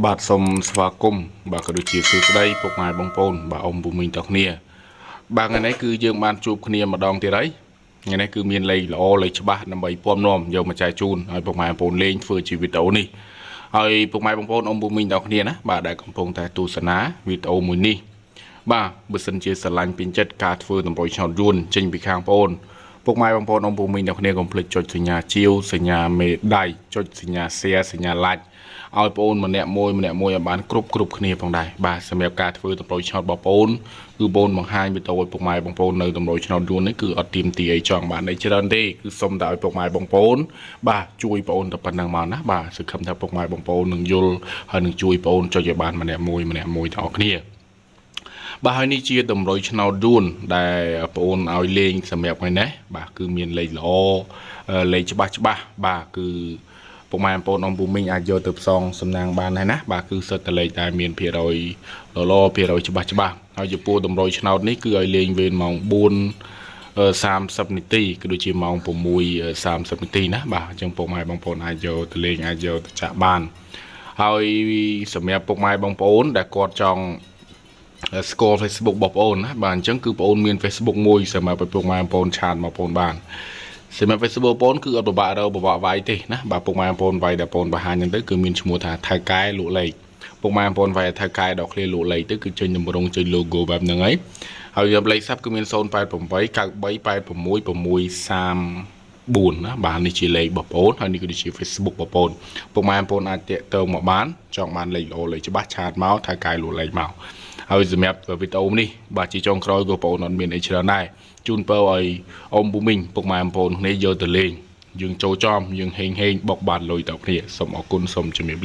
បាទសូមស្វាគមន៍បាទក៏ដូចជាសួស្តីពុកម៉ែបងប្អូនបាទអ៊ំពូមីងតគ្នាបាទថ្ងៃនេះគឺយើងបានជួបគ្នាម្ដងទៀតហើយថ្ងៃនេះគឺមានលេខល្អលេខច្បាស់ដើម្បីពំនាំយកមកចែកជូនឲ្យពុកម៉ែបងប្អូនលេងធ្វើជាវីដេអូនេះហើយពុកម៉ែបងប្អូនអ៊ំពូមីងតគ្នាណាបាទដែលកំពុងតែទស្សនាវីដេអូមួយនេះបាទបើសិនជាស្រឡាញ់ពេញចិត្តការធ្វើតម្រុយឆ្នោតយួនចេញពីខាងបងប្អូនពុកម៉ែបងប្អូនអ៊ំពូមីងតគ្នាកុំភ្លេចចុចសញ្ញាជាវសញ្ញាមេដៃចុចសញ្ញា share សញ្ញា like ឲ្យបងប្អូនម្នាក់មួយឲ្យបានគ្រប់គ្នាផងដែរបាទសម្រាប់ការធ្វើតម្រុយឆ្នោតបងប្អូនគឺបងបង្ហាញវីដេអូឲ្យពុកម៉ែបងប្អូននៅតម្រុយឆ្នោតយួននេះគឺអត់ទៀមទីអីចង់បានអីច្រើនទេគឺសុំតែឲ្យពុកម៉ែបងប្អូនបាទជួយបងប្អូនតែប៉ុណ្្នឹងមកណាបាទសង្ឃឹមថាពុកម៉ែបងប្អូននឹងយល់ហើយនឹងជួយបងប្អូនចុចឲ្យបានម្នាក់មួយទាំងអស់គ្នាបាទហើយនេះជាតម្រុយឆ្នោតយួនដែលបងប្អូនឲ្យលេងសម្រាប់ថ្ងៃនេះបាទគឺមានលេខល្អលេខច្បាស់បាទគឺពុកម៉ែបងប្អូនអ៊ំពូមីងអាចយកទៅផ្សងសំណាងបានដែរណាបាទគឺសិតតែលេខដែលមានភាគរយល្អភាគរយច្បាស់ហើយចំពោះតម្រុយឆ្នោតនេះគឺឲ្យលេងវេនម៉ោង4:30 នាទីគឺដូចជាម៉ោង6:30 នាទីណាបាទអញ្ចឹងពុកម៉ែបងប្អូនអាចយកទៅលេងអាចយកទៅចាក់បានហើយសម្រាប់ពុកម៉ែបងប្អូនដែលគាត់ចង់ស្គាល់ Facebook បងប្អូនណាបាទអញ្ចឹងគឺបងប្អូនមាន Facebook មួយសម្រាប់ពុកម៉ែបងប្អូនឆាតមកបងប្អូនបានសម្រាប់ Facebook បងប្អូនគឺអត់ពិបាកវាយទេណាបាទពុកម៉ែបងប្អូនវាយតែបងប្អូនបង្ហាញហ្នឹងទៅគឺមានឈ្មោះថាថៅកែលក់លេខពុកម៉ែបងប្អូនវាយថៅកែដល់ឃ្លាលក់លេខទៅគឺចេញតម្រងចេញ logo បែបហ្នឹងហើយយកលេខសាប់គឺមាន088 93 86 634ណាបាទនេះជាលេខបងប្អូនហើយនេះគឺជា Facebook បងប្អូនពុកម៉ែបងប្អូនអាចតាក់ទងមកបានចង់បានលេខល្អលេខច្បាស់ឆាតមកថៅកែលក់លេខមកហើយសម្រាប់វីដេអូនេះបាទជាចុងក្រោយក៏បងប្អូនអត់មានអីច្រើនដែរជូនពរឲ្យអ៊ំពូមីងពុកម៉ែបងប្អូនគ្នាយកទៅលេងយើងចូលចំយើងហេងបុកបានលុយទៅគ្នាសូមអរគុណសូមជំរាប